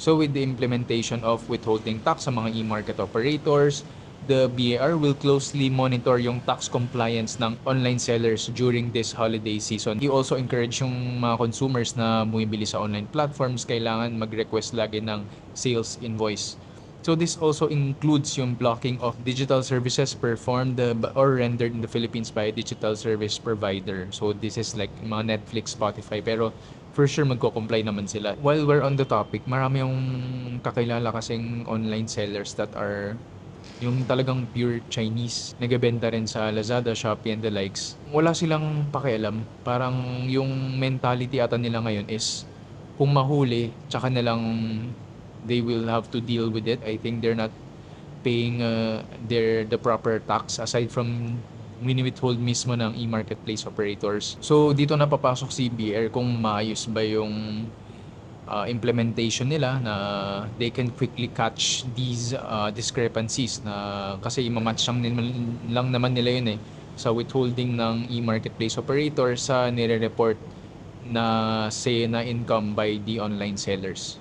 So with the implementation of withholding tax sa mga e-market operators, the BAR will closely monitor yung tax compliance ng online sellers during this holiday season. We also encourage yung mga consumers na bumibili sa online platforms, kailangan mag-request lagi ng sales invoice. So this also includes yung blocking of digital services performed or rendered in the Philippines by a digital service provider. So this is like mga Netflix, Spotify, pero for sure magko-comply naman sila. While we're on the topic, marami yung kakilala kasing online sellers that are yung talagang pure Chinese. Nagbebenta rin sa Lazada, Shopee, and the likes. Wala silang pakialam. Parang yung mentality ata nila ngayon is kung mahuli, tsaka na lang they will have to deal with it. I think they're not paying the proper tax aside from withhold mismo ng e-marketplace operators. So dito na papasok si BR kung maayos ba yung implementation nila na they can quickly catch these discrepancies na kasi imamatch lang naman nila yun sa withholding ng e-marketplace operator sa nire-report na say na income by the online sellers.